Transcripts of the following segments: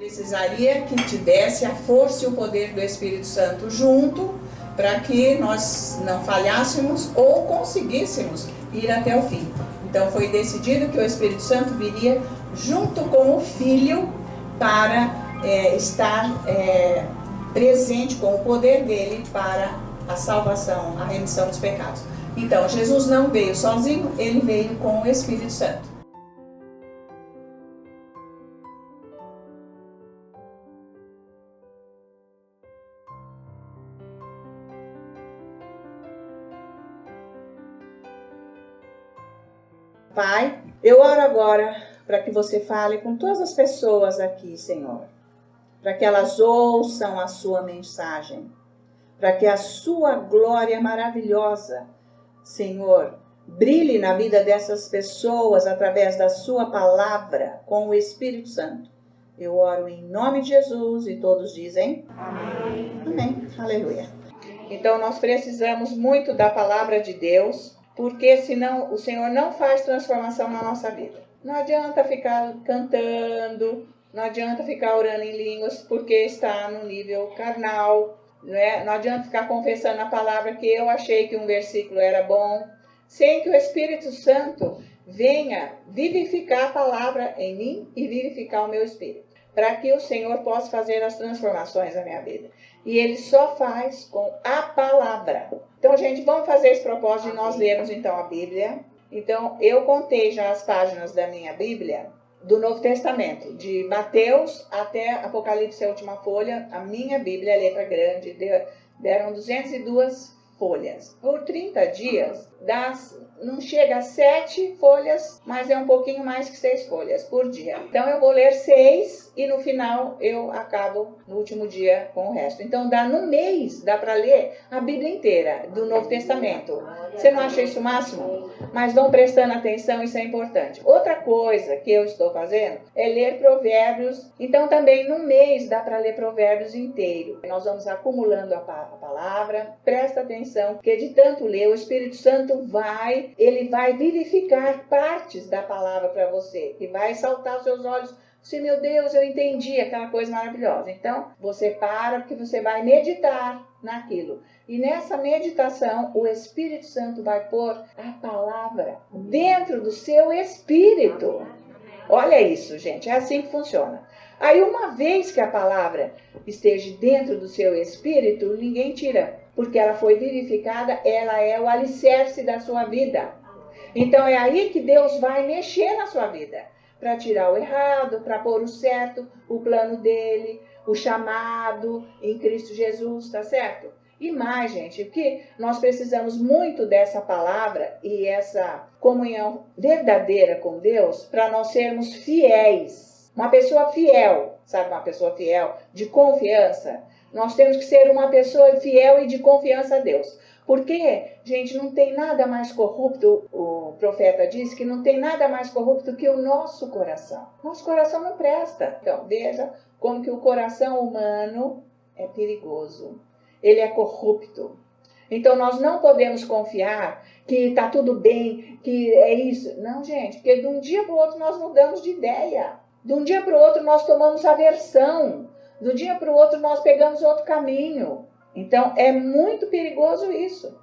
Precisaria que tivesse a força e o poder do Espírito Santo junto para que nós não falhássemos ou conseguíssemos ir até o fim. Então foi decidido que o Espírito Santo viria junto com o Filho para estar presente com o poder dele para a salvação, a remissão dos pecados. Então Jesus não veio sozinho, ele veio com o Espírito Santo. Pai, eu oro agora para que você fale com todas as pessoas aqui, Senhor, para que elas ouçam a sua mensagem, para que a sua glória maravilhosa, Senhor, brilhe na vida dessas pessoas através da sua palavra com o Espírito Santo. Eu oro em nome de Jesus e todos dizem amém. Amém. Aleluia. Então nós precisamos muito da palavra de Deus, porque senão o Senhor não faz transformação na nossa vida. Não adianta ficar cantando, não adianta ficar orando em línguas porque está no nível carnal, né? Não adianta ficar confessando a palavra que eu achei que um versículo era bom, sem que o Espírito Santo venha vivificar a palavra em mim e vivificar o meu espírito, para que o Senhor possa fazer as transformações na minha vida. E Ele só faz com a palavra. Então, gente, vamos fazer esse propósito de nós lermos, então, a Bíblia. Então, eu contei já as páginas da minha Bíblia, do Novo Testamento, de Mateus até Apocalipse, a última folha. A minha Bíblia, letra grande, deram 202 folhas. Por 30 dias, não chega a 7 folhas, mas é um pouquinho mais que 6 folhas por dia. Então eu vou ler 6 e no final eu acabo no último dia com o resto. Então no mês dá para ler a Bíblia inteira do Novo Testamento. Você não acha isso o máximo? Mas vão prestando atenção, isso é importante. Outra coisa que eu estou fazendo é ler Provérbios. Então também no mês dá para ler Provérbios inteiro. Nós vamos acumulando a palavra. Presta atenção, porque de tanto ler, o Espírito Santo ele vai vivificar partes da palavra para você, que vai saltar aos seus olhos. Se, meu Deus, eu entendi aquela coisa maravilhosa. Então, você para, porque você vai meditar naquilo. E nessa meditação, o Espírito Santo vai pôr a palavra dentro do seu espírito. Olha isso, gente, é assim que funciona. Aí, uma vez que a palavra esteja dentro do seu espírito, ninguém tira, porque ela foi vivificada, ela é o alicerce da sua vida. Então, é aí que Deus vai mexer na sua vida, para tirar o errado, para pôr o certo, o plano dele, o chamado em Cristo Jesus, tá certo? E mais, gente, porque nós precisamos muito dessa palavra e essa comunhão verdadeira com Deus para nós sermos fiéis. Uma pessoa fiel, sabe, uma pessoa fiel, de confiança. Nós temos que ser uma pessoa fiel e de confiança a Deus. Porque, gente, não tem nada mais corrupto, o profeta diz que não tem nada mais corrupto que o nosso coração. Nosso coração não presta. Então, veja como que o coração humano é perigoso. Ele é corrupto. Então, nós não podemos confiar que está tudo bem, que é isso. Não, gente, porque de um dia para o outro nós mudamos de ideia. De um dia para o outro nós tomamos aversão. De um dia para o outro nós pegamos outro caminho. Então, é muito perigoso isso.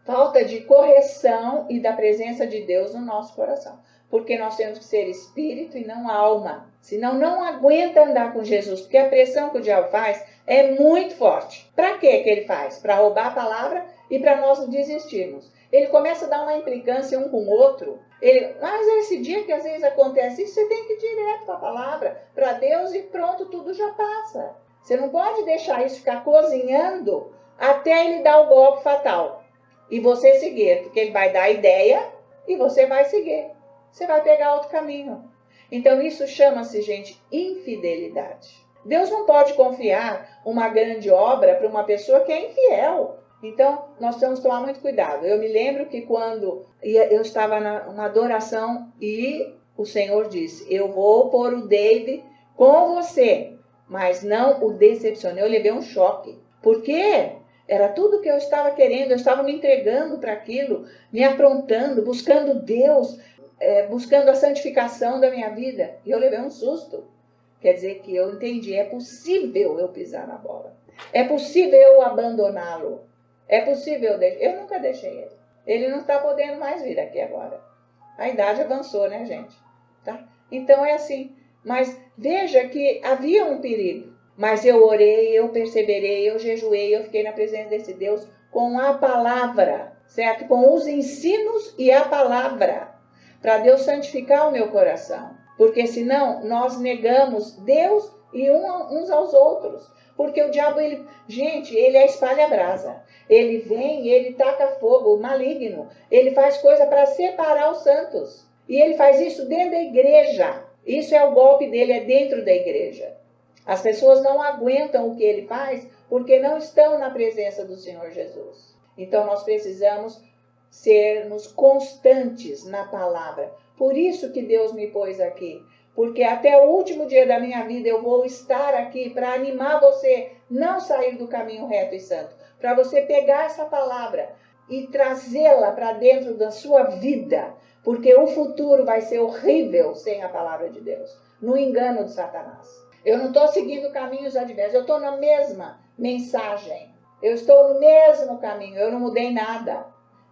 Falta de correção e da presença de Deus no nosso coração. Porque nós temos que ser espírito e não alma. Senão, não aguenta andar com Jesus. Porque a pressão que o diabo faz é muito forte. Para que ele faz? Para roubar a palavra e para nós desistirmos. Ele começa a dar uma implicância um com o outro. Mas esse dia que às vezes acontece isso, você tem que ir direto para a palavra, para Deus e pronto, tudo já passa. Você não pode deixar isso ficar cozinhando até ele dar o golpe fatal. E você seguir, porque ele vai dar a ideia e você vai seguir. Você vai pegar outro caminho. Então isso chama-se, gente, infidelidade. Deus não pode confiar uma grande obra para uma pessoa que é infiel. Então nós temos que tomar muito cuidado. Eu me lembro que quando eu estava numa adoração e o Senhor disse, eu vou pôr o David com você. Mas não o decepcionei, eu levei um choque. Porque era tudo que eu estava querendo, eu estava me entregando para aquilo, me aprontando, buscando Deus, buscando a santificação da minha vida. E eu levei um susto. Quer dizer que eu entendi, é possível eu pisar na bola. É possível eu abandoná-lo. É possível eu nunca deixei ele. Ele não está podendo mais vir aqui agora. A idade avançou, né, gente? Tá? Então é assim. Mas veja que havia um perigo. Mas eu orei, eu perseverei, eu jejuei, eu fiquei na presença desse Deus com a palavra, certo? Com os ensinos e a palavra, para Deus santificar o meu coração. Porque senão nós negamos Deus e uns aos outros. Porque o diabo, gente, ele é espalha-brasa. Ele vem, ele taca fogo, maligno. Ele faz coisa para separar os santos. E ele faz isso dentro da igreja. Isso é o golpe dele, é dentro da igreja. As pessoas não aguentam o que ele faz porque não estão na presença do Senhor Jesus. Então nós precisamos sermos constantes na palavra. Por isso que Deus me pôs aqui. Porque até o último dia da minha vida eu vou estar aqui para animar você não sair do caminho reto e santo. Para você pegar essa palavra e trazê-la para dentro da sua vida. Porque o futuro vai ser horrível sem a palavra de Deus. No engano de Satanás. Eu não estou seguindo caminhos adversos. Eu estou na mesma mensagem. Eu estou no mesmo caminho. Eu não mudei nada.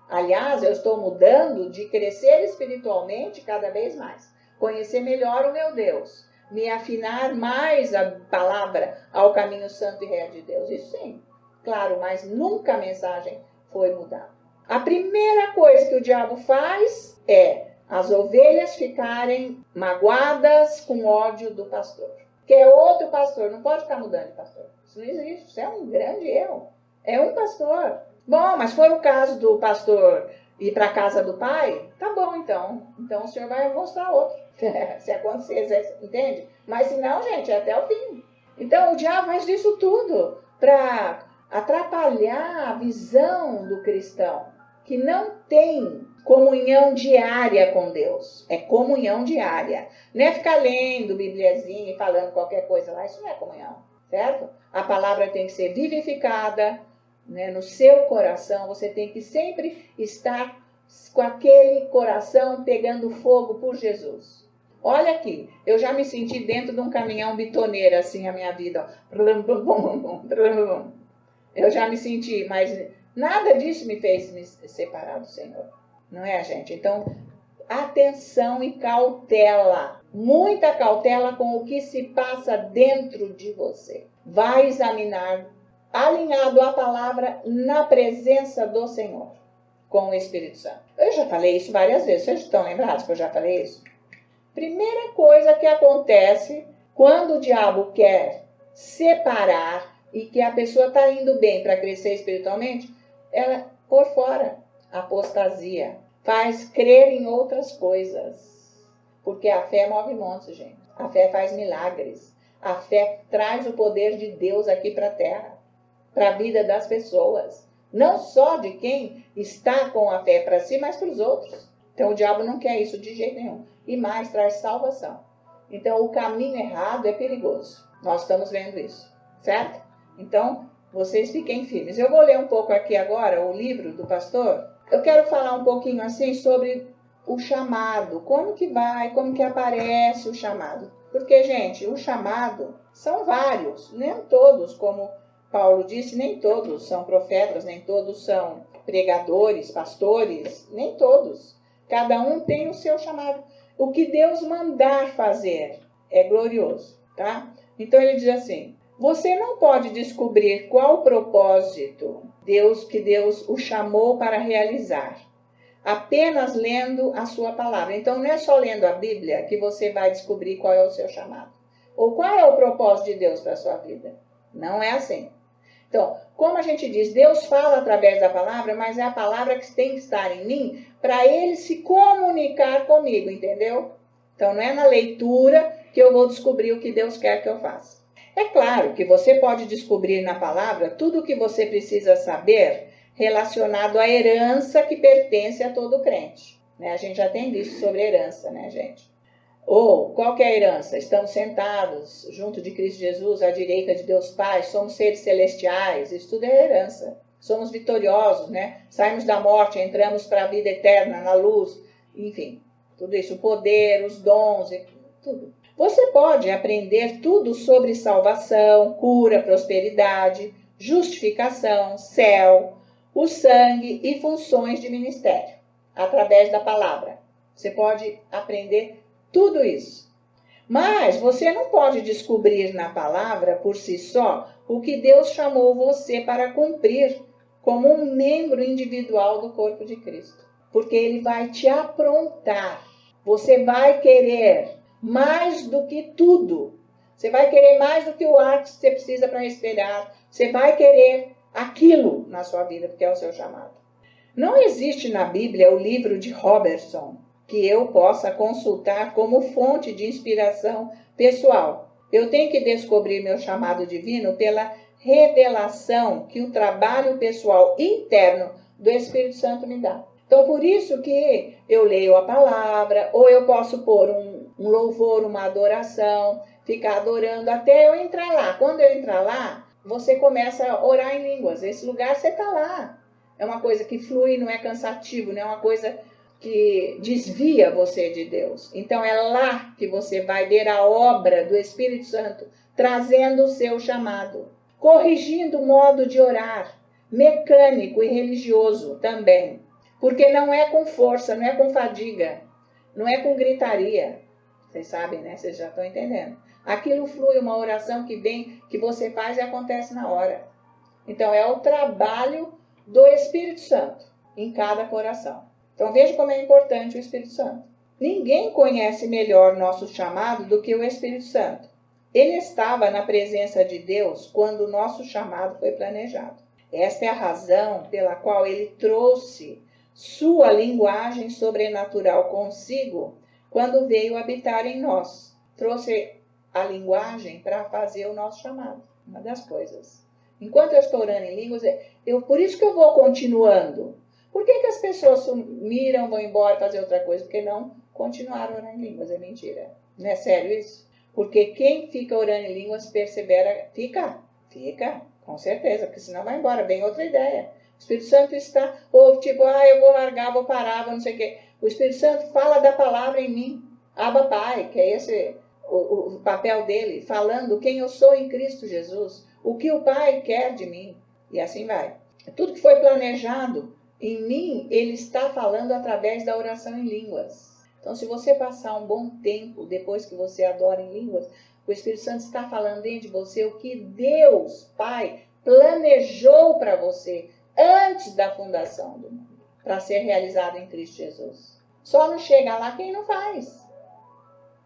Aliás, eu estou mudando de crescer espiritualmente cada vez mais. Conhecer melhor o meu Deus. Me afinar mais a palavra ao caminho santo e reto de Deus. Isso sim. Claro, mas nunca a mensagem foi mudada. A primeira coisa que o diabo faz é as ovelhas ficarem magoadas com ódio do pastor. Que é outro pastor. Não pode ficar mudando de pastor. Isso não existe. Isso é um grande erro. É um pastor. Bom, mas foi o caso do pastor ir para a casa do pai? Tá bom, então. Então o senhor vai mostrar outro. Se acontecer, entende? Mas se não, gente, é até o fim. Então o diabo faz disso tudo para atrapalhar a visão do cristão, que não tem comunhão diária com Deus. É comunhão diária. Não é ficar lendo bibliazinha e falando qualquer coisa lá. Isso não é comunhão, certo? A palavra tem que ser vivificada, né, no seu coração. Você tem que sempre estar com aquele coração pegando fogo por Jesus. Olha aqui, eu já me senti dentro de um caminhão bitoneiro assim a minha vida. Ó. Eu já me senti, mas nada disso me fez me separar do Senhor. Não é, gente? Então, atenção e cautela. Muita cautela com o que se passa dentro de você. Vai examinar, alinhado à palavra, na presença do Senhor, com o Espírito Santo. Eu já falei isso várias vezes. Vocês estão lembrados que eu já falei isso? Primeira coisa que acontece quando o diabo quer separar e que a pessoa está indo bem para crescer espiritualmente, ela, por fora, apostasia. Faz crer em outras coisas. Porque a fé move montes, gente. A fé faz milagres. A fé traz o poder de Deus aqui para a terra, para a vida das pessoas. Não só de quem está com a fé para si, mas para os outros. Então o diabo não quer isso de jeito nenhum. E mais, traz salvação. Então o caminho errado é perigoso. Nós estamos vendo isso, certo? Então vocês fiquem firmes. Eu vou ler um pouco aqui agora o livro do pastor. Eu quero falar um pouquinho assim sobre o chamado. Como que vai, como que aparece o chamado. Porque, gente, o chamado são vários. Nem todos, como Paulo disse, nem todos são profetas, nem todos são pregadores, pastores, nem todos. Cada um tem o seu chamado. O que Deus mandar fazer é glorioso, tá? Então ele diz assim: você não pode descobrir qual o propósito que Deus o chamou para realizar, apenas lendo a sua palavra. Então não é só lendo a Bíblia que você vai descobrir qual é o seu chamado. Ou qual é o propósito de Deus para a sua vida. Não é assim. Então, como a gente diz, Deus fala através da palavra, mas é a palavra que tem que estar em mim para Ele se comunicar comigo, entendeu? Então, não é na leitura que eu vou descobrir o que Deus quer que eu faça. É claro que você pode descobrir na palavra tudo o que você precisa saber relacionado à herança que pertence a todo crente. Né? A gente já tem visto sobre herança, né, gente? Ou, qual que é a herança? Estamos sentados junto de Cristo Jesus, à direita de Deus Pai, somos seres celestiais, isso tudo é herança. Somos vitoriosos, né? Saímos da morte, entramos para a vida eterna, na luz, enfim, tudo isso, o poder, os dons, tudo. Você pode aprender tudo sobre salvação, cura, prosperidade, justificação, céu, o sangue e funções de ministério, através da palavra. Você pode aprender tudo isso. Mas você não pode descobrir na palavra, por si só, o que Deus chamou você para cumprir como um membro individual do corpo de Cristo. Porque Ele vai te aprontar. Você vai querer mais do que tudo. Você vai querer mais do que o ar que você precisa para respirar. Você vai querer aquilo na sua vida, porque é o seu chamado. Não existe na Bíblia o livro de Robertson que eu possa consultar como fonte de inspiração pessoal. Eu tenho que descobrir meu chamado divino pela revelação que o trabalho pessoal interno do Espírito Santo me dá. Então, por isso que eu leio a palavra, ou eu posso pôr um louvor, uma adoração, ficar adorando até eu entrar lá. Quando eu entrar lá, você começa a orar em línguas. Esse lugar você está lá. É uma coisa que flui, não é cansativo, não é uma coisa que desvia você de Deus. Então é lá que você vai ver a obra do Espírito Santo, trazendo o seu chamado, corrigindo o modo de orar, mecânico e religioso também. Porque não é com força, não é com fadiga, não é com gritaria. Vocês sabem, né? Vocês já estão entendendo. Aquilo flui, uma oração que vem, que você faz e acontece na hora. Então é o trabalho do Espírito Santo em cada coração. Então veja como é importante o Espírito Santo. Ninguém conhece melhor nosso chamado do que o Espírito Santo. Ele estava na presença de Deus quando o nosso chamado foi planejado. Esta é a razão pela qual ele trouxe sua linguagem sobrenatural consigo quando veio habitar em nós. Trouxe a linguagem para fazer o nosso chamado. Uma das coisas. Enquanto eu estou orando em línguas, por isso que eu vou continuando. Por que as pessoas sumiram, vão embora fazer outra coisa? Porque não continuaram orando em línguas. É mentira. Não é sério isso? Porque quem fica orando em línguas persevera. Fica, com certeza. Porque senão vai embora. Vem outra ideia. O Espírito Santo está, ou tipo, eu vou largar, vou parar, vou não sei o quê. O Espírito Santo fala da palavra em mim. Abba Pai, que é esse o papel dele, falando quem eu sou em Cristo Jesus. O que o Pai quer de mim. E assim vai. Tudo que foi planejado em mim, ele está falando através da oração em línguas. Então, se você passar um bom tempo depois que você adora em línguas, o Espírito Santo está falando dentro de você o que Deus, Pai, planejou para você antes da fundação do mundo, para ser realizado em Cristo Jesus. Só não chega lá quem não faz.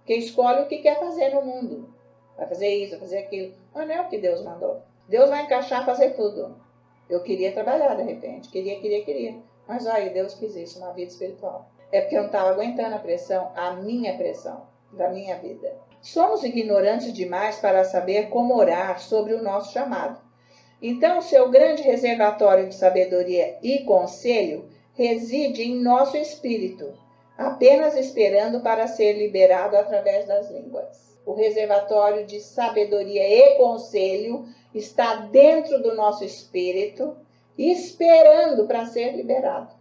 Quem escolhe o que quer fazer no mundo. Vai fazer isso, vai fazer aquilo. Mas não é o que Deus mandou. Deus vai encaixar, fazer tudo. Eu queria trabalhar de repente. Queria. Mas olha, Deus quis isso na vida espiritual. É porque eu não estava aguentando a pressão, a minha pressão da minha vida. Somos ignorantes demais para saber como orar sobre o nosso chamado. Então, seu grande reservatório de sabedoria e conselho reside em nosso espírito, apenas esperando para ser liberado através das línguas. O reservatório de sabedoria e conselho está dentro do nosso espírito, esperando para ser liberado.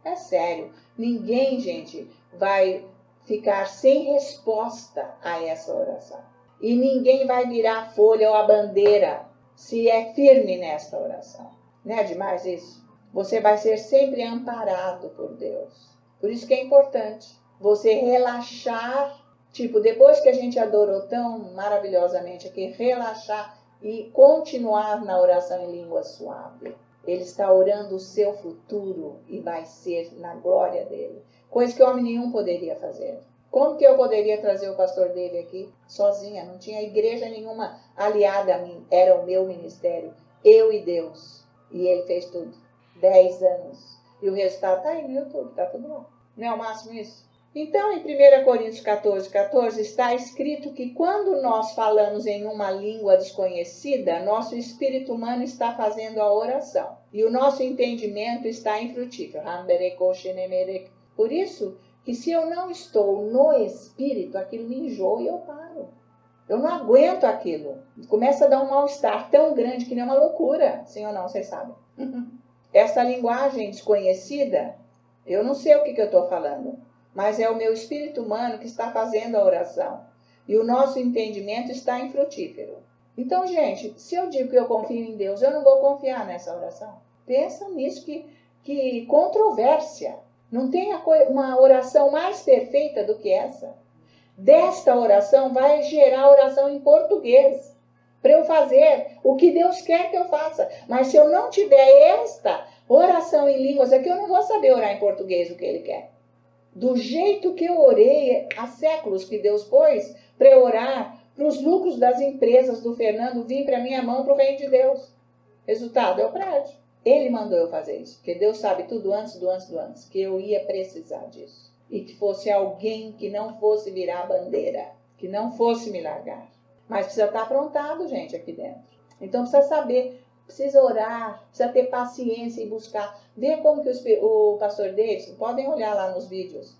É sério, ninguém, gente, vai ficar sem resposta a essa oração. E ninguém vai virar a folha ou a bandeira se é firme nesta oração. Não é demais isso? Você vai ser sempre amparado por Deus. Por isso que é importante você relaxar. Tipo, depois que a gente adorou tão maravilhosamente aqui, relaxar e continuar na oração em língua suave. Ele está orando o seu futuro e vai ser na glória dele. Coisa que homem nenhum poderia fazer. Como que eu poderia trazer o pastor dele aqui sozinha? Não tinha igreja nenhuma aliada a mim. Era o meu ministério. Eu e Deus. E ele fez tudo. 10 anos. E o resultado está aí no YouTube. Está tudo lá. Não é o máximo isso? Então, em 1 Coríntios 14, está escrito que quando nós falamos em uma língua desconhecida, nosso espírito humano está fazendo a oração. E o nosso entendimento está infrutífero. Por isso, que se eu não estou no espírito, aquilo me enjoa e eu paro. Eu não aguento aquilo. Começa a dar um mal-estar tão grande que nem uma loucura. Sim ou não, vocês sabem. Essa linguagem desconhecida Eu não sei o que eu estou falando, mas é o meu espírito humano que está fazendo a oração. E o nosso entendimento está infrutífero. Então, gente, se eu digo que eu confio em Deus, eu não vou confiar nessa oração. Pensa nisso, que controvérsia. Não tem uma oração mais perfeita do que essa. Desta oração vai gerar oração em português. Para eu fazer o que Deus quer que eu faça. Mas se eu não tiver esta oração em línguas, é que eu não vou saber orar em português o que Ele quer. Do jeito que eu orei há séculos que Deus pôs para eu orar para os lucros das empresas do Fernando vir para minha mão para o reino de Deus. Resultado é o prédio. Ele mandou eu fazer isso, porque Deus sabe tudo antes do antes do antes, que eu ia precisar disso. E que fosse alguém que não fosse virar a bandeira, que não fosse me largar. Mas precisa estar aprontado, gente, aqui dentro. Então precisa saber, precisa orar, precisa ter paciência e buscar. Ver como que o pastor Davidson, podem olhar lá nos vídeos,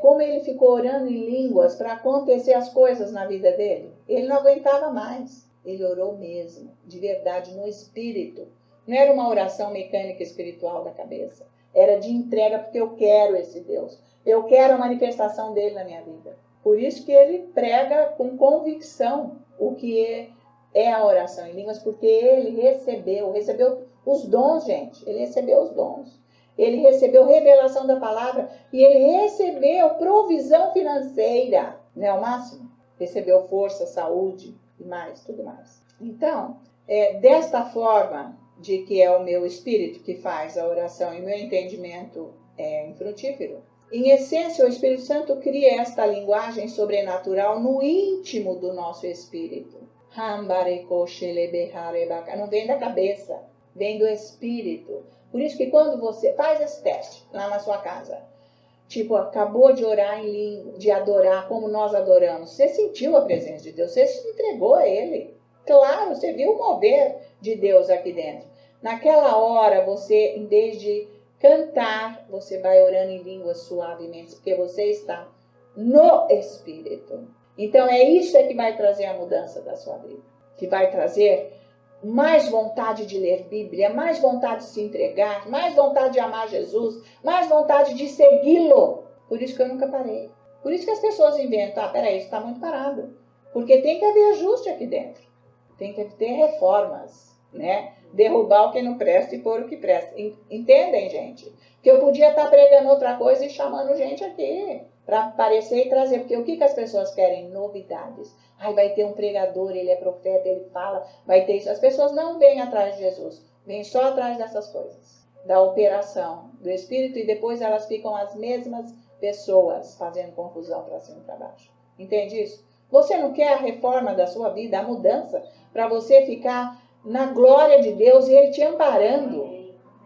como ele ficou orando em línguas para acontecer as coisas na vida dele. Ele não aguentava mais. Ele orou mesmo, de verdade, no espírito. Não era uma oração mecânica espiritual da cabeça. Era de entrega, porque eu quero esse Deus. Eu quero a manifestação dele na minha vida. Por isso que ele prega com convicção o que é a oração em línguas, porque ele recebeu os dons, gente. Ele recebeu os dons. Ele recebeu revelação da palavra e ele recebeu provisão financeira. Não é o máximo? Recebeu força, saúde e mais, tudo mais. Então, desta forma de que é o meu espírito que faz a oração e o meu entendimento é infrutífero, em essência, o Espírito Santo cria esta linguagem sobrenatural no íntimo do nosso espírito. Não vem da cabeça, vem do espírito. Por isso que quando você faz esse teste lá na sua casa, tipo, acabou de orar em língua, de adorar como nós adoramos, você sentiu a presença de Deus, você se entregou a Ele. Claro, você viu o mover de Deus aqui dentro. Naquela hora, você, em vez de cantar, você vai orando em línguas suavemente, porque você está no Espírito. Então é isso que vai trazer a mudança da sua vida. Que vai trazer mais vontade de ler Bíblia, mais vontade de se entregar, mais vontade de amar Jesus, mais vontade de segui-lo. Por isso que eu nunca parei. Por isso que as pessoas inventam, peraí, isso está muito parado. Porque tem que haver ajuste aqui dentro. Tem que ter reformas, né? Derrubar o que não presta e pôr o que presta. Entendem, gente? Que eu podia estar pregando outra coisa e chamando gente aqui para aparecer e trazer. Porque o que as pessoas querem? Novidades. Ai, vai ter um pregador, ele é profeta, ele fala, vai ter isso. As pessoas não vêm atrás de Jesus. Vêm só atrás dessas coisas. Da operação do Espírito e depois elas ficam as mesmas pessoas fazendo confusão para cima e para baixo. Entende isso? Você não quer a reforma da sua vida, a mudança, para você ficar na glória de Deus e Ele te amparando.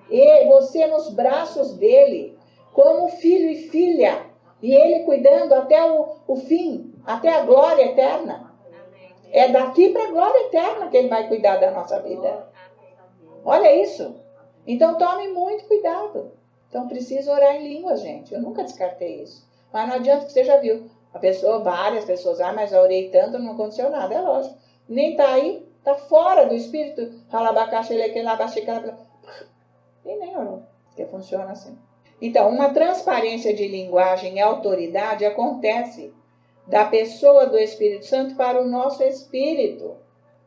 E você nos braços dEle, como filho e filha. E Ele cuidando até o fim, até a glória eterna. É daqui para a glória eterna que Ele vai cuidar da nossa vida. Olha isso. Então tome muito cuidado. Então precisa orar em línguas, gente. Eu nunca descartei isso. Mas não adianta que você já viu. Várias pessoas, mas eu orei tanto, não aconteceu nada. É lógico. Nem está aí. Está fora do espírito. E nem orou. Porque funciona assim. Então, uma transparência de linguagem e autoridade acontece da pessoa do Espírito Santo para o nosso espírito.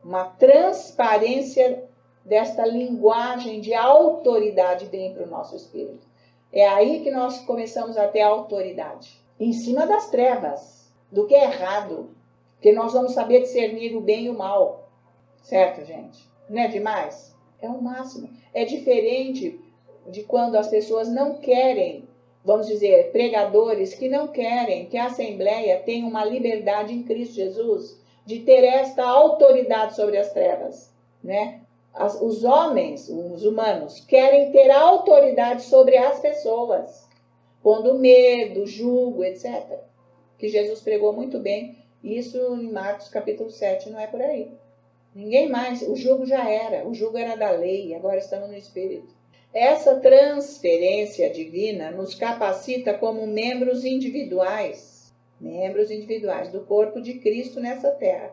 Uma transparência desta linguagem de autoridade vem para o nosso espírito. É aí que nós começamos a ter autoridade. Em cima das trevas, do que é errado. Porque nós vamos saber discernir o bem e o mal. Certo, gente? Não é demais? É o máximo. É diferente de quando as pessoas não querem, vamos dizer, pregadores que não querem que a Assembleia tenha uma liberdade em Cristo Jesus de ter esta autoridade sobre as trevas, né? Os homens, os humanos, querem ter autoridade sobre as pessoas, pondo medo, julgo, etc. Que Jesus pregou muito bem, isso em Marcos capítulo 7, não é por aí. Ninguém mais, o jugo já era, o jugo era da lei, agora estamos no Espírito. Essa transferência divina nos capacita como membros individuais do corpo de Cristo nessa terra,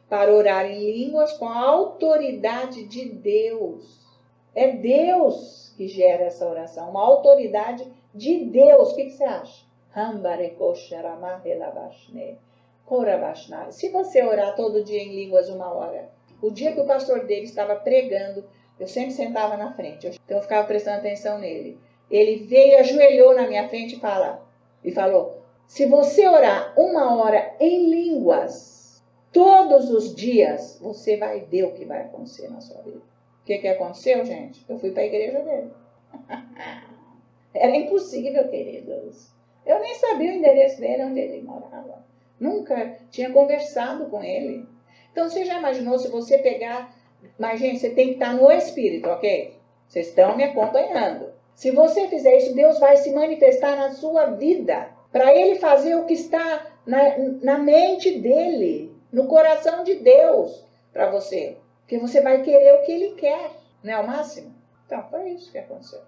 para orar em línguas com a autoridade de Deus. É Deus que gera essa oração, uma autoridade de Deus, o que você acha? Se você orar todo dia em línguas 1 hora, o dia que o pastor dele estava pregando, eu sempre sentava na frente, então eu ficava prestando atenção nele. Ele veio, ajoelhou na minha frente e falou, se você orar 1 hora em línguas, todos os dias, você vai ver o que vai acontecer na sua vida. O que aconteceu, gente? Eu fui para a igreja dele. Era impossível, queridos. Eu nem sabia o endereço dele, onde ele morava. Nunca tinha conversado com ele. Então, você já imaginou se você pegar... Mas, gente, você tem que estar no Espírito, ok? Vocês estão me acompanhando. Se você fizer isso, Deus vai se manifestar na sua vida. Para Ele fazer o que está na mente dEle, no coração de Deus, para você. Porque você vai querer o que Ele quer. Não é o máximo? Então, foi isso que aconteceu.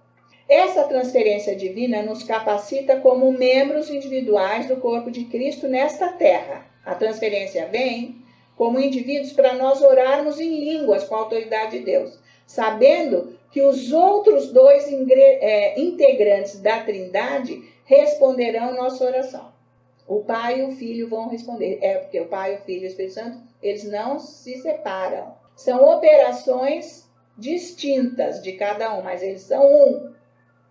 Essa transferência divina nos capacita como membros individuais do corpo de Cristo nesta terra. A transferência vem como indivíduos para nós orarmos em línguas com a autoridade de Deus, sabendo que os outros 2 integrantes da Trindade responderão nossa oração. O Pai e o Filho vão responder. Porque o Pai, o Filho e o Espírito Santo, eles não se separam. São operações distintas de cada um, mas eles são um.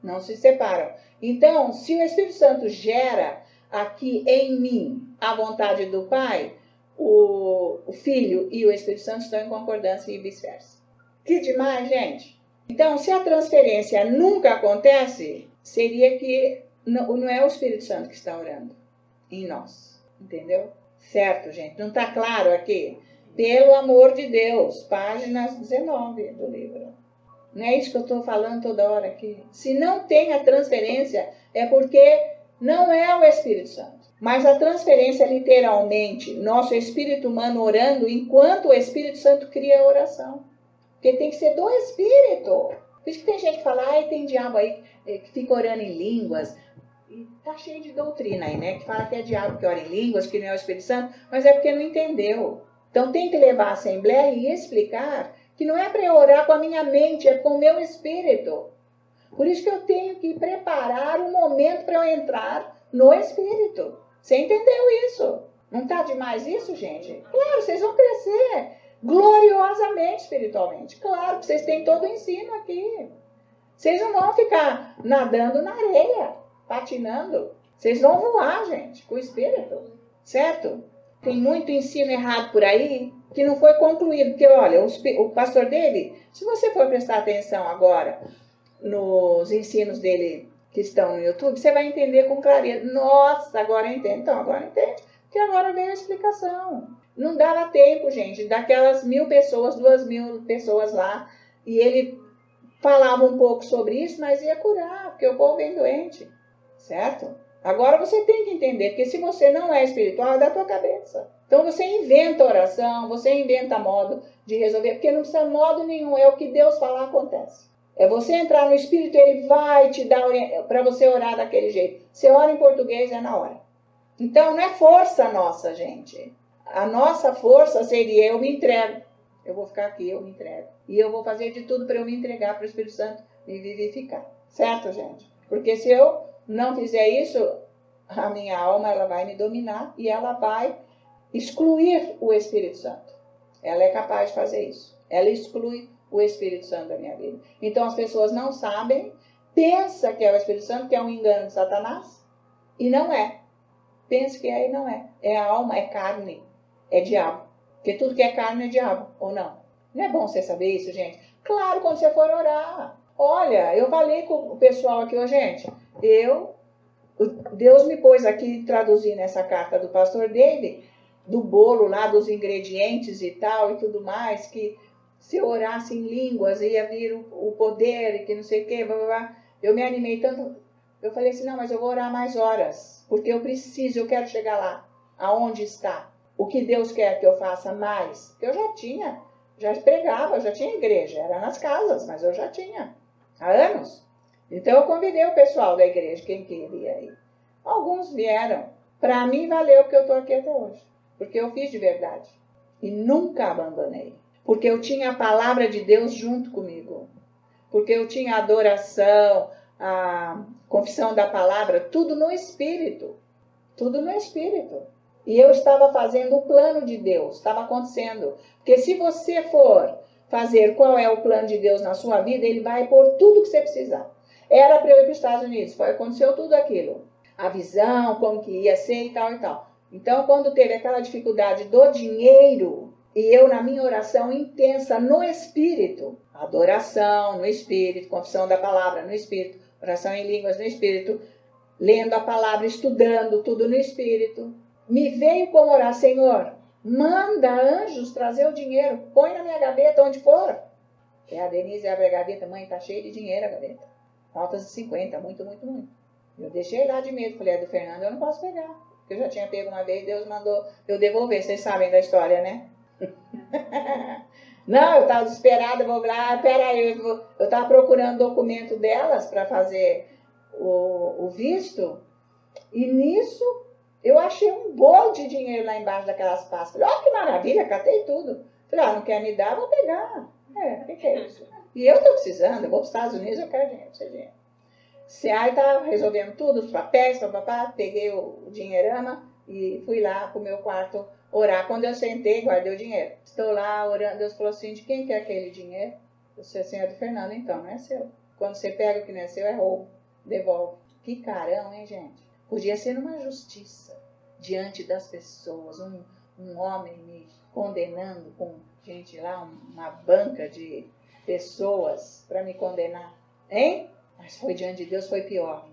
Não se separam. Então, se o Espírito Santo gera aqui em mim a vontade do Pai, o Filho e o Espírito Santo estão em concordância e vice-versa. Que demais, gente! Então, se a transferência nunca acontece, seria que não é o Espírito Santo que está orando em nós. Entendeu? Certo, gente? Não está claro aqui? Pelo amor de Deus, página 19 do livro. Não é isso que eu estou falando toda hora aqui. Se não tem a transferência, é porque não é o Espírito Santo. Mas a transferência, literalmente, nosso espírito humano orando, enquanto o Espírito Santo cria a oração. Porque tem que ser do Espírito. Por isso que tem gente que fala, tem diabo aí que fica orando em línguas. E tá cheio de doutrina aí, né? Que fala que é diabo que ora em línguas, que não é o Espírito Santo. Mas é porque não entendeu. Então tem que levar a Assembleia e explicar que não é para eu orar com a minha mente, é com o meu espírito. Por isso que eu tenho que preparar um momento para eu entrar no Espírito. Você entendeu isso? Não está demais isso, gente? Claro, vocês vão crescer gloriosamente espiritualmente. Claro, que vocês têm todo o ensino aqui. Vocês não vão ficar nadando na areia, patinando. Vocês vão voar, gente, com o Espírito. Certo? Tem muito ensino errado por aí que não foi concluído. Porque, olha, o pastor dele, se você for prestar atenção agora nos ensinos dele que estão no YouTube, você vai entender com clareza. Nossa, agora eu entendo. Então, agora entende. Porque agora veio a explicação. Não dava tempo, gente, daquelas 1.000 pessoas, 2.000 pessoas lá, e ele falava um pouco sobre isso, mas ia curar, porque o povo vem doente. Certo? Agora você tem que entender, porque se você não é espiritual, é da tua cabeça. Então você inventa oração, você inventa modo de resolver, porque não precisa modo nenhum, é o que Deus falar acontece. É você entrar no Espírito, ele vai te dar para você orar daquele jeito. Você ora em português, é na hora. Então não é força nossa, gente. A nossa força seria eu me entrego. Eu vou ficar aqui, eu me entrego. E eu vou fazer de tudo para eu me entregar para o Espírito Santo me vivificar. Certo, gente? Porque se eu não fizer isso, a minha alma ela vai me dominar e ela vai excluir o Espírito Santo. Ela é capaz de fazer isso. Ela exclui o Espírito Santo da minha vida. Então as pessoas não sabem, pensa que é o Espírito Santo, que é um engano de Satanás, e não é. Pensa que é e não é. É a alma, é carne, é diabo. Porque tudo que é carne é diabo, ou não? Não é bom você saber isso, gente? Claro, quando você for orar. Olha, eu falei com o pessoal aqui, gente, Deus me pôs aqui traduzindo essa carta do pastor David, do bolo lá, dos ingredientes e tal, e tudo mais, que se eu orasse em línguas ia vir o poder, e que não sei o que, blá, blá, blá. Eu me animei tanto, eu falei assim, não, mas eu vou orar mais horas, porque eu preciso, eu quero chegar lá, aonde está, o que Deus quer que eu faça mais. Eu já pregava, já tinha igreja, era nas casas, mas eu já tinha, há anos. Então eu convidei o pessoal da igreja, quem queria ir. Alguns vieram. Para mim valeu porque eu estou aqui até hoje. Porque eu fiz de verdade. E nunca abandonei. Porque eu tinha a palavra de Deus junto comigo. Porque eu tinha a adoração, confissão da palavra, tudo no Espírito. Tudo no Espírito. E eu estava fazendo o plano de Deus, estava acontecendo. Porque se você for fazer qual é o plano de Deus na sua vida, ele vai pôr tudo que você precisar. Era para eu ir para os Estados Unidos, aconteceu tudo aquilo. A visão, como que ia ser e tal e tal. Então, quando teve aquela dificuldade do dinheiro, e eu na minha oração intensa no Espírito, adoração no Espírito, confissão da palavra no Espírito, oração em línguas no Espírito, lendo a palavra, estudando tudo no Espírito, me veio como orar, Senhor, manda anjos trazer o dinheiro, põe na minha gaveta onde for. E a Denise abre a gaveta, mãe, tá cheia de dinheiro a gaveta. Faltas de 50, muito, muito, muito. Eu deixei lá de medo, falei, é do Fernando, eu não posso pegar. Porque eu já tinha pego uma vez, Deus mandou eu devolver, vocês sabem da história, né? Não, eu estava desesperada, vou lá, peraí, eu estava procurando o documento delas para fazer o visto, e nisso eu achei um bolo de dinheiro lá embaixo daquelas pastas. Falei, ó, que maravilha, catei tudo. Falei, não quer me dar, vou pegar. O que é isso? E eu estou precisando, eu vou para os Estados Unidos, eu quero dinheiro, precisa de dinheiro. Aí estava resolvendo tudo, os papéis, papapá, peguei o dinheirama e fui lá para o meu quarto orar. Quando eu sentei, guardei o dinheiro. Estou lá orando, Deus falou assim, de quem que é aquele dinheiro? Eu disse assim, é do Fernando, então, não é seu. Quando você pega o que não é seu, é roubo. Devolve. Que carão, hein, gente? Podia ser numa justiça diante das pessoas, um homem me condenando com gente lá, uma banca de pessoas para me condenar. Hein? Mas foi diante de Deus, foi pior.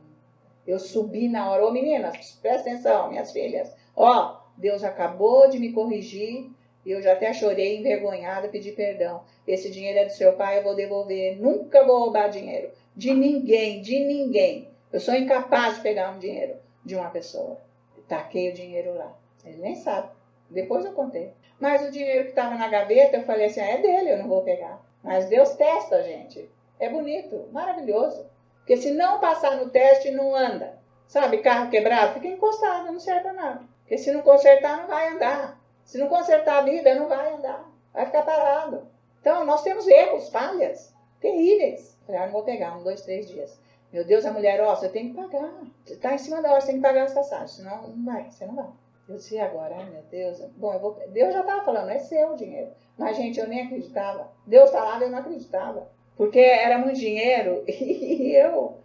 Eu subi na hora, ô meninas, presta atenção, minhas filhas. Ó, Deus acabou de me corrigir, e eu já até chorei, envergonhada, pedi perdão. Esse dinheiro é do seu pai, eu vou devolver. Nunca vou roubar dinheiro. De ninguém, de ninguém. Eu sou incapaz de pegar um dinheiro de uma pessoa. Taquei o dinheiro lá. Ele nem sabe. Depois eu contei. Mas o dinheiro que estava na gaveta, eu falei assim, é dele, eu não vou pegar. Mas Deus testa, gente. É bonito, maravilhoso. Porque se não passar no teste, não anda. Sabe, carro quebrado, fica encostado, não serve para nada. Porque se não consertar, não vai andar. Se não consertar a vida, não vai andar. Vai ficar parado. Então, nós temos erros, falhas terríveis. Falei, não vou pegar, 1, 2, 3 dias. Meu Deus, a mulher, você tem que pagar. Você está em cima da hora, você tem que pagar as passagens. Senão, não vai, você não vai. Eu disse, agora? Ai, meu Deus. Bom, Deus já estava falando, é seu o dinheiro. Mas, gente, eu nem acreditava. Deus falava, eu não acreditava. Porque era muito dinheiro e eu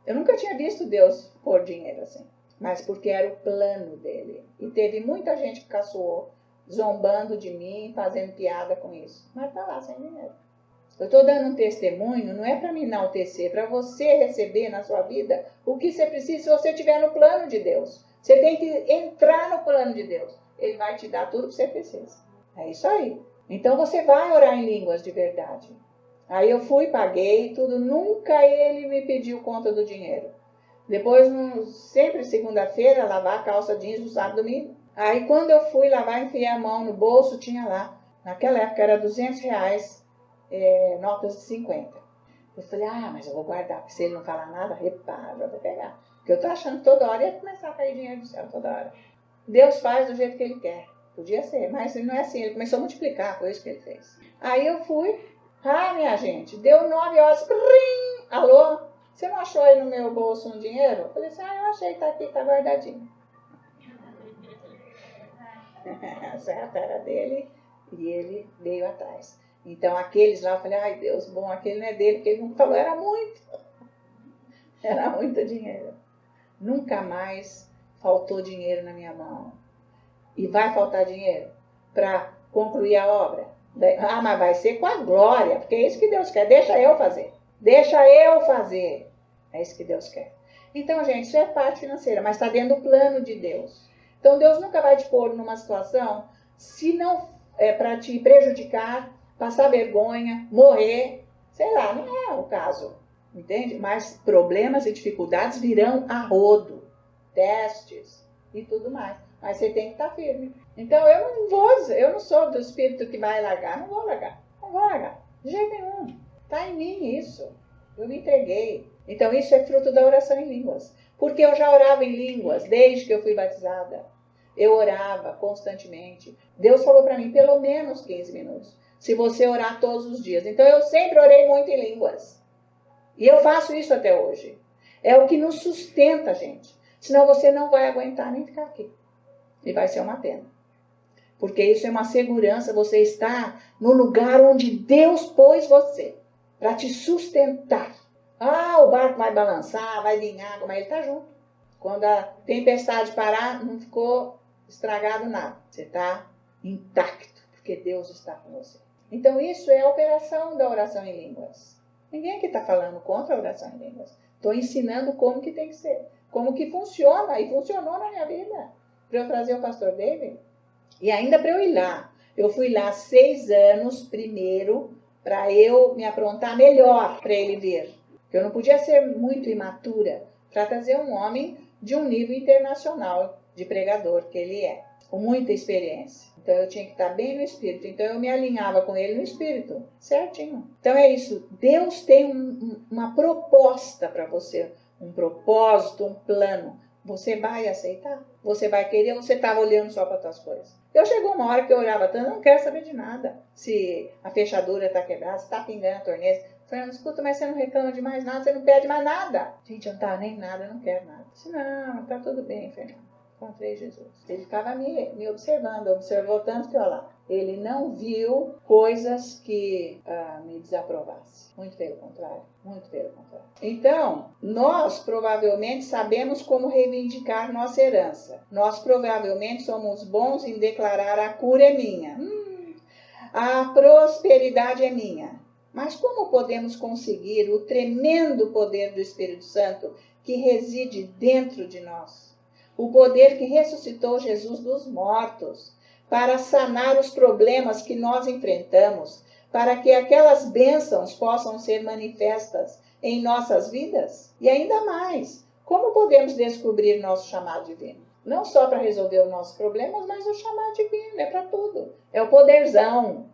nunca tinha visto Deus pôr dinheiro assim. Mas porque era o plano dele. E teve muita gente que caçoou, zombando de mim, fazendo piada com isso. Mas tá lá, sem dinheiro. Eu estou dando um testemunho, não é para me enaltecer, é para você receber na sua vida o que você precisa se você estiver no plano de Deus. Você tem que entrar no plano de Deus. Ele vai te dar tudo que você precisa. É isso aí. Então você vai orar em línguas de verdade. Aí eu fui, paguei tudo, nunca ele me pediu conta do dinheiro. Depois, sempre segunda-feira, lavar a calça jeans no sábado e domingo. Aí quando eu fui lavar, enfiei a mão no bolso, tinha lá, naquela época era R$200, notas de 50. Eu falei, mas eu vou guardar, porque se ele não falar nada, repara, eu vou pegar. Porque eu tô achando que toda hora ia começar a cair dinheiro do céu, toda hora. Deus faz do jeito que ele quer. Podia ser, mas não é assim, ele começou a multiplicar, foi isso que ele fez. Aí eu fui, minha gente, deu 9 horas, prim, alô? Você não achou aí no meu bolso um dinheiro? Eu falei assim, eu achei, tá aqui, tá guardadinho. A certa era dele e ele veio atrás. Então aqueles lá, eu falei, ai Deus, bom, aquele não é dele, porque ele não falou, era muito. Era muito dinheiro. Nunca mais faltou dinheiro na minha mão. E vai faltar dinheiro para concluir a obra. Mas vai ser com a glória, porque é isso que Deus quer. Deixa eu fazer. Deixa eu fazer. É isso que Deus quer. Então, gente, isso é parte financeira, mas está dentro do plano de Deus. Então, Deus nunca vai te pôr numa situação, se não é para te prejudicar, passar vergonha, morrer. Sei lá, não é o caso. Entende? Mas problemas e dificuldades virão a rodo. Testes e tudo mais. Mas você tem que estar firme. Então, eu não sou do espírito que vai largar. Não vou largar. Não vou largar. De jeito nenhum. Está em mim isso. Eu me entreguei. Então, isso é fruto da oração em línguas. Porque eu já orava em línguas desde que eu fui batizada. Eu orava constantemente. Deus falou para mim, pelo menos 15 minutos. Se você orar todos os dias. Então, eu sempre orei muito em línguas. E eu faço isso até hoje. É o que nos sustenta, gente. Senão você não vai aguentar nem ficar aqui. E vai ser uma pena. Porque isso é uma segurança, você está no lugar onde Deus pôs você. Para te sustentar. Ah, o barco vai balançar, vai vir água, mas ele está junto. Quando a tempestade parar, não ficou estragado nada. Você está intacto, porque Deus está com você. Então isso é a operação da oração em línguas. Ninguém aqui está falando contra a oração em línguas. Estou ensinando como que tem que ser. Como que funciona, e funcionou na minha vida. Para eu trazer o pastor David. E ainda para eu ir lá. Eu fui lá 6 anos primeiro, para eu me aprontar melhor para ele vir. Porque eu não podia ser muito imatura para trazer um homem de um nível internacional de pregador que ele é, com muita experiência. Então eu tinha que estar bem no espírito. Então eu me alinhava com ele no espírito, certinho. Então é isso. Deus tem uma proposta para você, um propósito, um plano. Você vai aceitar? Você vai querer ou você estava olhando só para as tuas coisas? Eu chegou uma hora que eu olhava tanto, não quero saber de nada. Se a fechadura está quebrada, se está pingando a torneira. Fernando, escuta, mas você não reclama de mais nada, você não pede mais nada. Gente, eu não estava nem nada, eu não quero nada. Eu disse, não, está tudo bem, Fernando. Encontrei Jesus. Ele ficava me observando, observou tanto que, olha lá, ele não viu coisas que me desaprovassem. Muito pelo contrário, muito pelo contrário. Então, nós provavelmente sabemos como reivindicar nossa herança. Nós provavelmente somos bons em declarar a cura é minha. A prosperidade é minha. Mas como podemos conseguir o tremendo poder do Espírito Santo que reside dentro de nós? O poder que ressuscitou Jesus dos mortos, para sanar os problemas que nós enfrentamos, para que aquelas bênçãos possam ser manifestas em nossas vidas? E ainda mais, como podemos descobrir nosso chamado divino? Não só para resolver os nossos problemas, mas o chamado divino, é para tudo. É o poderzão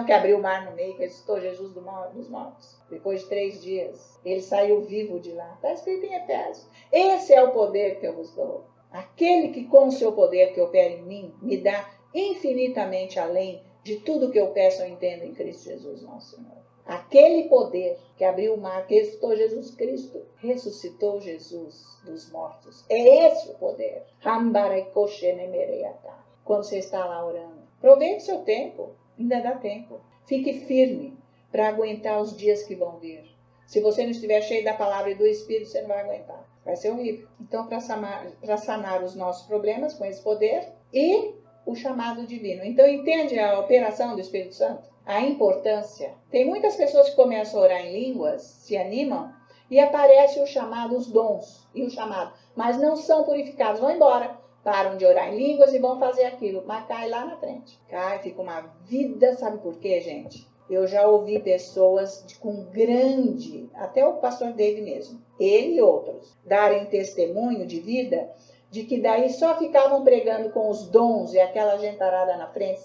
que abriu o mar no meio, que ressuscitou Jesus dos mortos. Depois de 3 dias, ele saiu vivo de lá. Está escrito em Efésios. Esse é o poder que eu vos dou. Aquele que com o seu poder que opera em mim, me dá infinitamente além de tudo que eu peço ou entendo em Cristo Jesus, nosso Senhor. Aquele poder que abriu o mar, que ressuscitou Jesus Cristo, ressuscitou Jesus dos mortos. É esse o poder. Quando você está lá orando, aproveite o seu tempo, ainda dá tempo. Fique firme para aguentar os dias que vão vir. Se você não estiver cheio da palavra e do Espírito, você não vai aguentar. Vai ser horrível. Então, para sanar os nossos problemas com esse poder e o chamado divino. Então, entende a operação do Espírito Santo? A importância. Tem muitas pessoas que começam a orar em línguas, se animam, e aparece o chamado, os dons e o chamado. Mas não são purificados, vão embora. Param de orar em línguas e vão fazer aquilo. Mas cai lá na frente. Cai, fica uma vida, sabe por quê, gente? Eu já ouvi pessoas com grande, até o pastor David mesmo, ele e outros, darem testemunho de vida, de que daí só ficavam pregando com os dons e aquela gentarada na frente,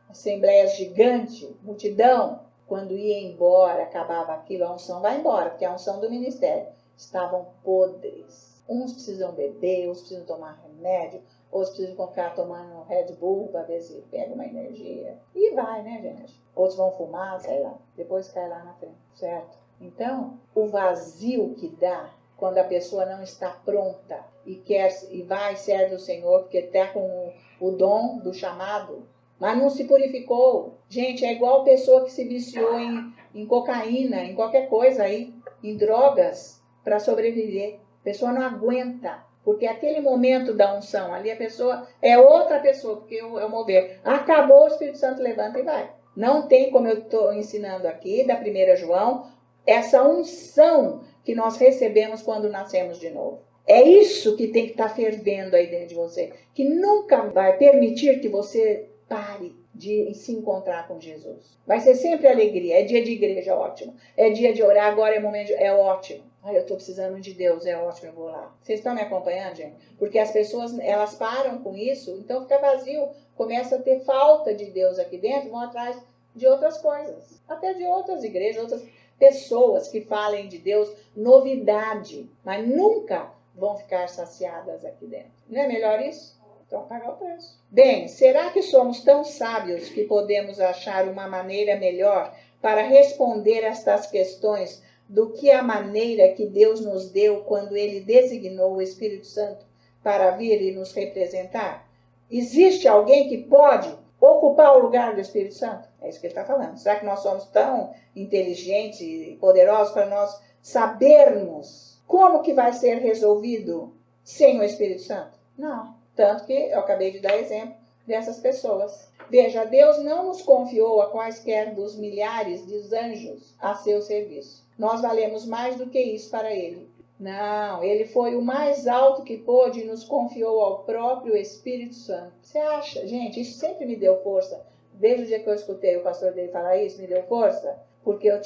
assembleias gigante, multidão. Quando ia embora, acabava aquilo, a unção vai embora, porque é a unção do ministério. Estavam podres. Uns precisam beber, outros precisam tomar remédio, outros precisam ficar tomando Red Bull para ver se pega uma energia. E vai, né, gente? Outros vão fumar, sei lá. Depois cai lá na frente, certo? Então, o vazio que dá quando a pessoa não está pronta e vai e serve o Senhor, porque está com o dom do chamado, mas não se purificou. Gente, é igual a pessoa que se viciou em cocaína, em qualquer coisa aí, em drogas, para sobreviver. A pessoa não aguenta. Porque aquele momento da unção ali, a pessoa é outra pessoa, porque é o mover. Acabou, o Espírito Santo levanta e vai. Não tem, como eu estou ensinando aqui, da 1 João, essa unção que nós recebemos quando nascemos de novo. É isso que tem que estar fervendo aí dentro de você, que nunca vai permitir que você pare de se encontrar com Jesus. Vai ser sempre alegria. É dia de igreja, ótimo. É dia de orar, agora é momento é ótimo. Eu estou precisando de Deus, é ótimo, eu vou lá. Vocês estão me acompanhando, gente? Porque as pessoas, elas param com isso, então fica vazio, começa a ter falta de Deus aqui dentro, vão atrás de outras coisas. Até de outras igrejas, outras pessoas que falem de Deus, novidade, mas nunca vão ficar saciadas aqui dentro. Não é melhor isso? Então, pagar o preço. Bem, será que somos tão sábios que podemos achar uma maneira melhor para responder estas questões do que a maneira que Deus nos deu quando Ele designou o Espírito Santo para vir e nos representar? Existe alguém que pode ocupar o lugar do Espírito Santo? É isso que ele está falando. Será que nós somos tão inteligentes e poderosos para nós sabermos como que vai ser resolvido sem o Espírito Santo? Não. Tanto que eu acabei de dar exemplo dessas pessoas. Veja, Deus não nos confiou a quaisquer dos milhares de anjos a seu serviço. Nós valemos mais do que isso para Ele. Não, Ele foi o mais alto que pôde e nos confiou ao próprio Espírito Santo. Você acha? Gente, isso sempre me deu força. Desde o dia que eu escutei o pastor dele falar isso, me deu força. Porque eu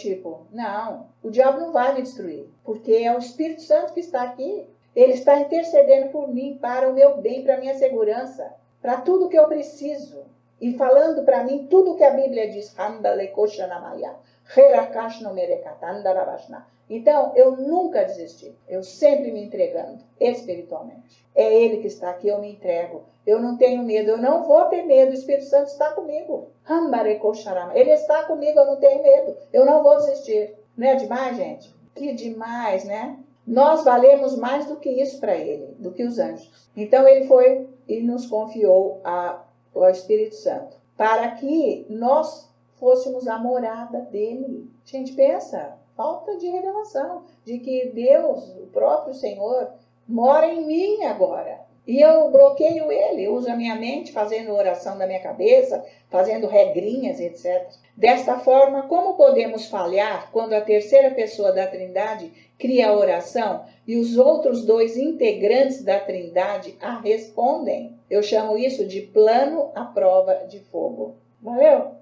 não, o diabo não vai me destruir. Porque é o Espírito Santo que está aqui. Ele está intercedendo por mim, para o meu bem, para a minha segurança, para tudo que eu preciso. E falando para mim tudo que a Bíblia diz. Então, eu nunca desisti. Eu sempre me entregando espiritualmente. É Ele que está aqui, eu me entrego. Eu não tenho medo, eu não vou ter medo. O Espírito Santo está comigo. Ele está comigo, eu não tenho medo. Eu não vou desistir. Não é demais, gente? Que demais, né? Nós valemos mais do que isso para Ele, do que os anjos. Então, Ele foi e nos confiou ao Espírito Santo, para que nós fôssemos a morada dele. Gente, pensa, falta de revelação, de que Deus, o próprio Senhor, mora em mim agora. E eu bloqueio Ele, uso a minha mente fazendo oração da minha cabeça, fazendo regrinhas, etc. Desta forma, como podemos falhar quando a terceira pessoa da Trindade cria a oração e os outros dois integrantes da Trindade a respondem? Eu chamo isso de plano à prova de fogo. Valeu?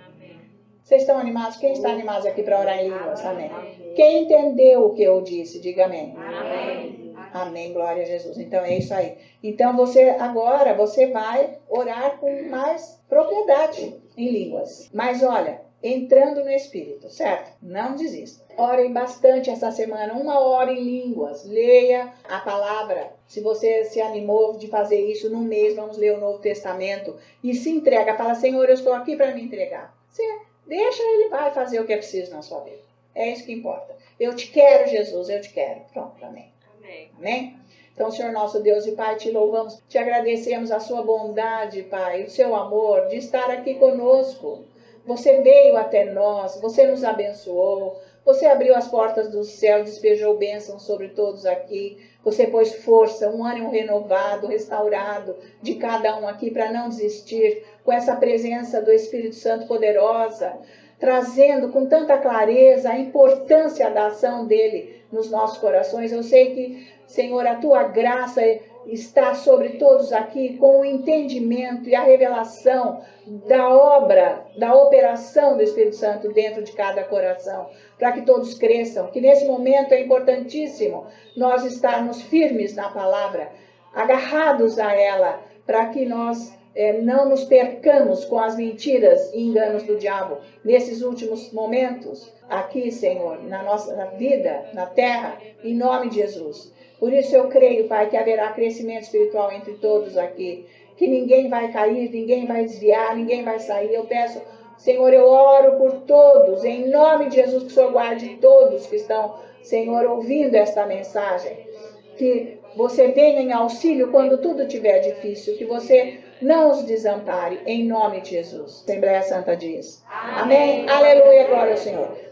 Amém. Vocês estão animados? Quem está animado aqui para orar em línguas? Amém. Amém. Quem entendeu o que eu disse, diga amém. Amém. Amém, glória a Jesus. Então é isso aí. Então agora você vai orar com mais propriedade em línguas. Mas olha, entrando no Espírito, certo? Não desista. Orem bastante essa semana, 1 hora em línguas. Leia a palavra. Se você se animou de fazer isso num mês, vamos ler o Novo Testamento. E se entrega, fala, Senhor, eu estou aqui para me entregar. Você deixa, Ele vai fazer o que é preciso na sua vida. É isso que importa. Eu te quero, Jesus, eu te quero. Pronto, amém. Amém? Então, Senhor nosso Deus e Pai, te louvamos, te agradecemos a sua bondade, Pai, o seu amor de estar aqui conosco. Você veio até nós, você nos abençoou, você abriu as portas do céu, despejou bênçãos sobre todos aqui, você pôs força, um ânimo renovado, restaurado de cada um aqui para não desistir, com essa presença do Espírito Santo poderosa, trazendo com tanta clareza a importância da ação dele nos nossos corações. Eu sei que, Senhor, a tua graça está sobre todos aqui com o entendimento e a revelação da obra, da operação do Espírito Santo dentro de cada coração, para que todos cresçam, que nesse momento é importantíssimo nós estarmos firmes na palavra, agarrados a ela, para que nós não nos percamos com as mentiras e enganos do diabo nesses últimos momentos aqui, Senhor, na nossa vida, na terra, em nome de Jesus. Por isso eu creio, Pai, que haverá crescimento espiritual entre todos aqui, que ninguém vai cair, ninguém vai desviar, ninguém vai sair. Eu peço, Senhor, eu oro por todos, em nome de Jesus, que o Senhor guarde todos que estão, Senhor, ouvindo esta mensagem. Que você venha em auxílio quando tudo estiver difícil, que você não os desampare, em nome de Jesus. Assembleia Santa diz. Amém. Aleluia, glória ao Senhor.